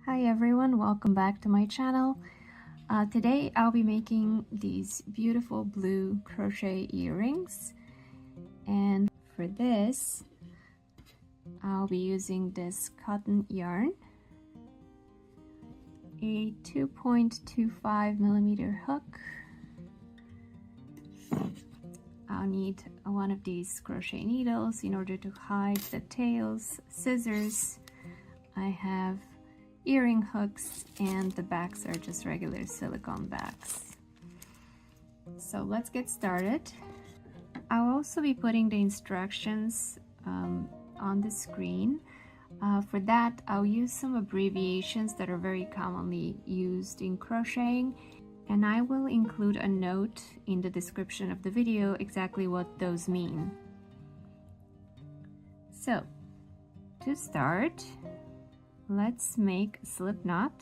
Hi everyone, welcome back to my channel. Today I'll be making these beautiful blue crochet earrings, and for this I'll be using this cotton yarn, a 2.25 millimeter hook. I'll need one of these crochet needles in order to hide the tails, scissors. I have earring hooks, and the backs are just regular silicone backs. So let's get started. I'll also be putting the instructions on the screen. For that, I'll use some abbreviations that are very commonly used in crocheting, and I will include a note in the description of the video exactly what those mean. So to start, let's make a slip knot.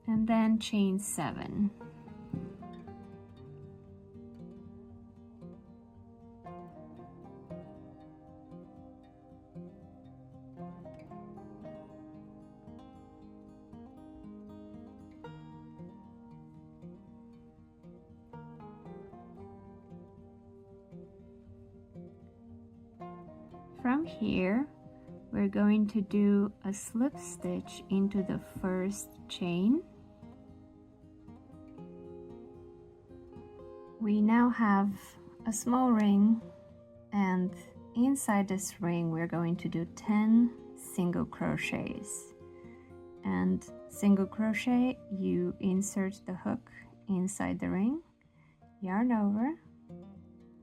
And then chain 7. From here, we're going to do a slip stitch into the first chain. We now have a small ring, and inside this ring we're going to do 10 single crochets. And single crochet, you insert the hook inside the ring, yarn over,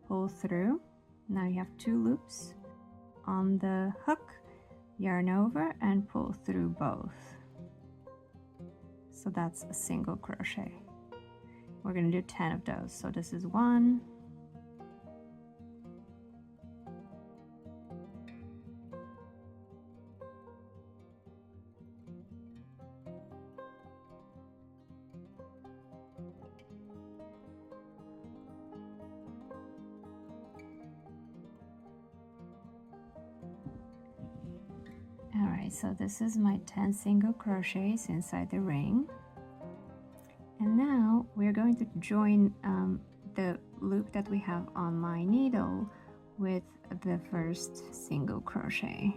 pull through. Now you have 2 loops on the hook, yarn over and pull through both. So that's a single crochet. We're going to do 10 of those. So this is 1, 2. So this is my 10 single crochets inside the ring, and now we're going to join the loop that we have on my needle with the first single crochet,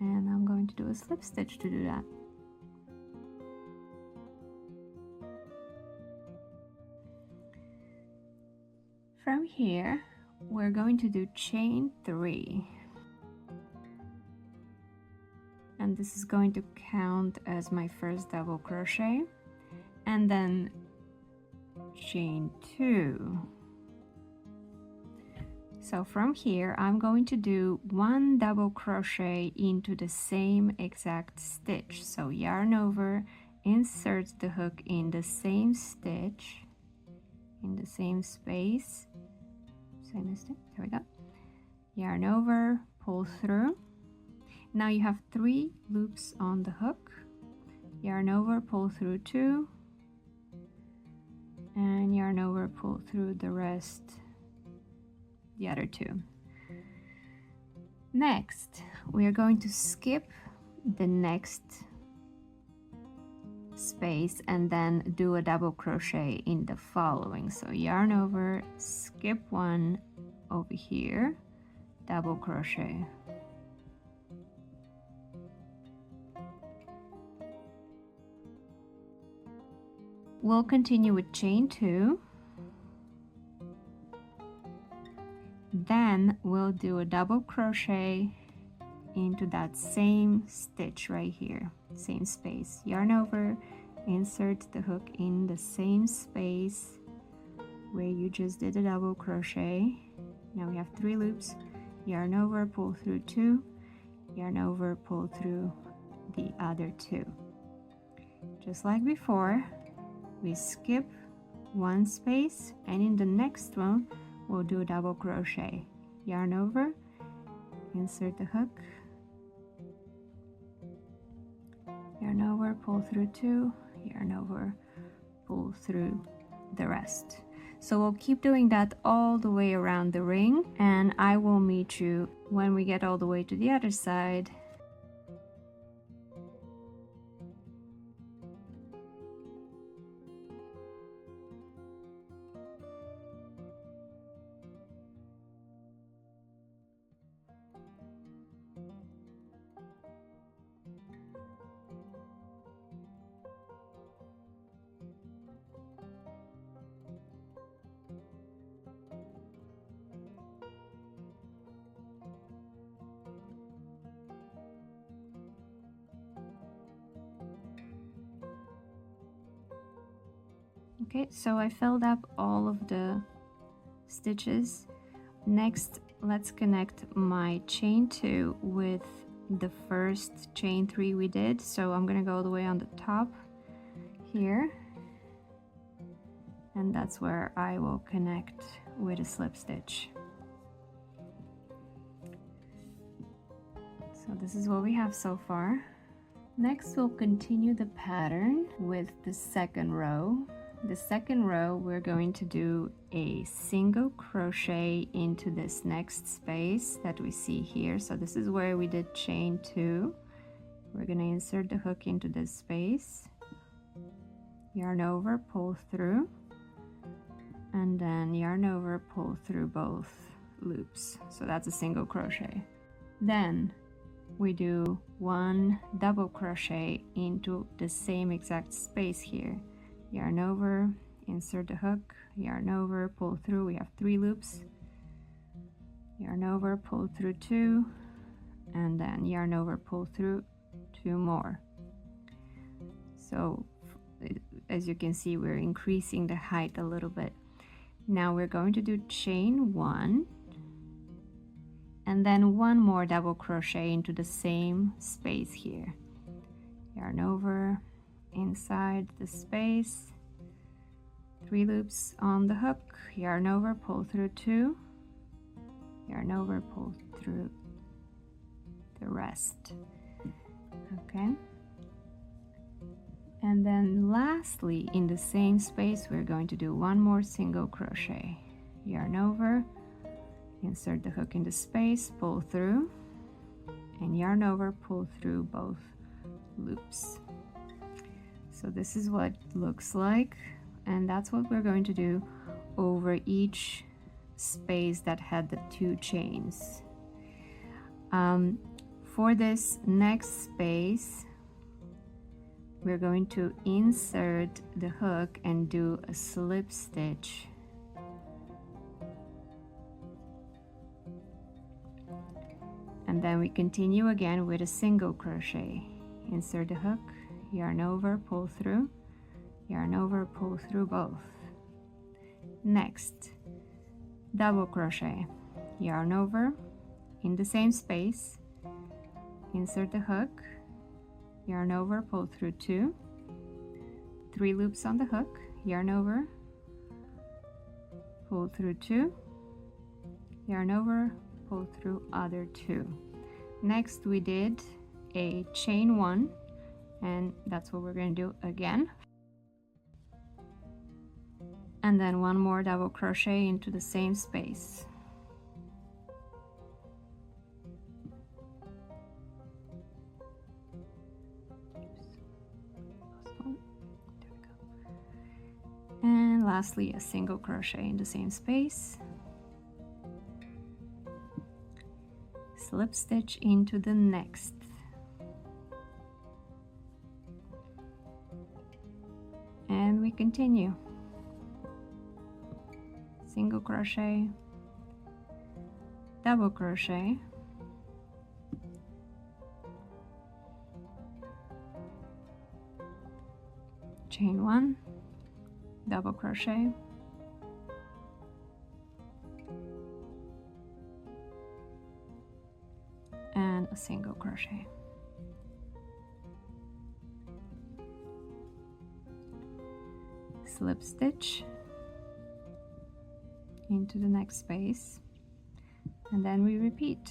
and I'm going to do a slip stitch to do that. From here we're going to do chain 3, and this is going to count as my first double crochet, and then chain 2. So from here I'm going to do 1 double crochet into the same exact stitch. So yarn over, insert the hook in the same stitch, in the same space. I missed it. There we go. Yarn over, pull through. Now you have 3 loops on the hook. Yarn over, pull through 2, and yarn over, pull through the rest, the other 2. Next, we are going to skip the next space and then do a double crochet in the following. So yarn over, skip 1 over here, double crochet. We'll continue with chain 2, then we'll do a double crochet into that same stitch right here, same space. Yarn over, insert the hook in the same space where you just did a double crochet. Now we have 3 loops. Yarn over, pull through 2, yarn over, pull through the other 2. Just like before, we skip 1 space, and in the next one we'll do a double crochet. Yarn over, insert the hook, yarn over, pull through 2, yarn over, pull through the rest. So we'll keep doing that all the way around the ring, and I will meet you when we get all the way to the other side. Okay, so I filled up all of the stitches. Next, let's connect my chain 2 with the first chain 3 we did. So I'm gonna go all the way on the top here, and that's where I will connect with a slip stitch. So this is what we have so far. Next, we'll continue the pattern with the second row. The second row, we're going to do a single crochet into this next space that we see here. So this is where we did chain 2. We're going to insert the hook into this space, yarn over, pull through, and then yarn over, pull through both loops. So that's a single crochet. Then we do 1 double crochet into the same exact space here. Yarn over, insert the hook, yarn over, pull through. We have 3 loops. Yarn over, pull through 2, and then yarn over, pull through 2 more. So as you can see, we're increasing the height a little bit. Now we're going to do chain 1 and then 1 more double crochet into the same space here. Yarn over, inside the space, 3 loops on the hook, yarn over, pull through 2, yarn over, pull through the rest. Okay, and then lastly, in the same space, we're going to do 1 more single crochet. Yarn over, insert the hook in the space, pull through, and yarn over, pull through both loops. So this is what it looks like, and that's what we're going to do over each space that had the 2 chains. For this next space, we're going to insert the hook and do a slip stitch. And then we continue again with a single crochet. Insert the hook, yarn over, pull through, yarn over, pull through both. Next, double crochet, yarn over, in the same space, insert the hook, yarn over, pull through 2, 3 loops on the hook, yarn over, pull through 2, yarn over, pull through other 2. Next we did a chain 1, and that's what we're going to do again. And then 1 more double crochet into the same space. And lastly, a single crochet in the same space. Slip stitch into the next. And we continue. Single crochet, double crochet, chain 1, double crochet, and a single crochet. Slip stitch into the next space, and then we repeat.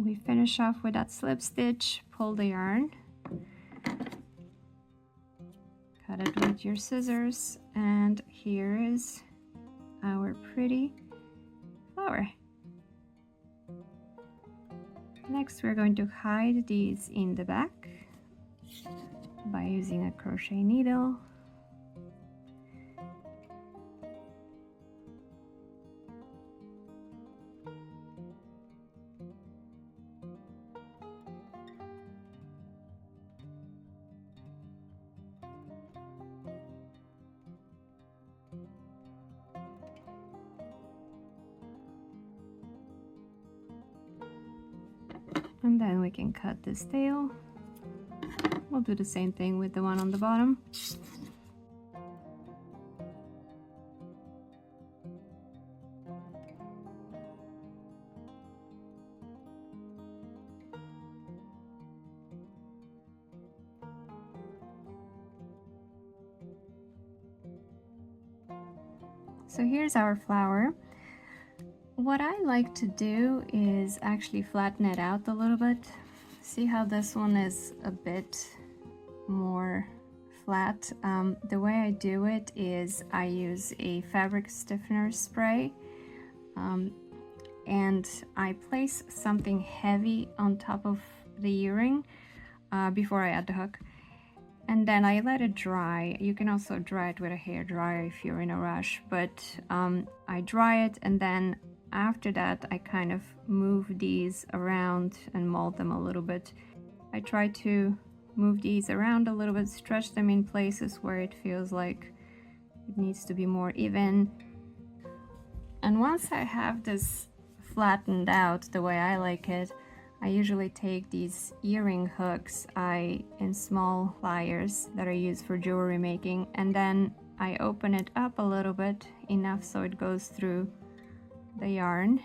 we finish off with that slip stitch. Pull the yarn, cut it with your scissors, and here is our pretty flower. Next, we're going to hide these in the back by using a crochet needle. And then we can cut this tail. We'll do the same thing with the one on the bottom. So here's our flower. What I like to do is actually flatten it out a little bit. See how this one is a bit more flat? The way I do it is I use a fabric stiffener spray, and I place something heavy on top of the earring before I add the hook, and then I let it dry. You can also dry it with a hair dryer if you're in a rush, but I dry it, and then after that I kind of move these around and mold them a little bit. I try to move these around a little bit, stretch them in places where it feels like it needs to be more even. And once I have this flattened out the way I like it, I usually take these earring hooks in small pliers that I use for jewelry making, and then I open it up a little bit, enough so it goes through the yarn,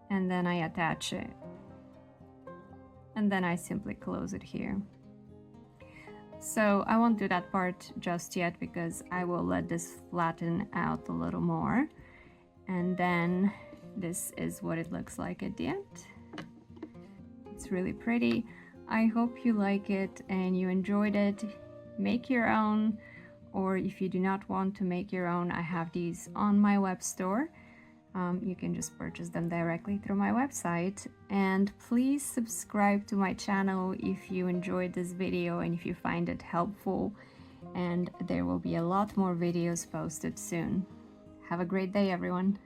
and then I attach it, and then I simply close it here. So I won't do that part just yet because I will let this flatten out a little more, and then this is what it looks like at the end. It's really pretty. I hope you like it and you enjoyed it. Make your own, or if you do not want to make your own, I have these on my web store. You can just purchase them directly through my website. And please subscribe to my channel if you enjoyed this video and if you find it helpful. And there will be a lot more videos posted soon. Have a great day, everyone.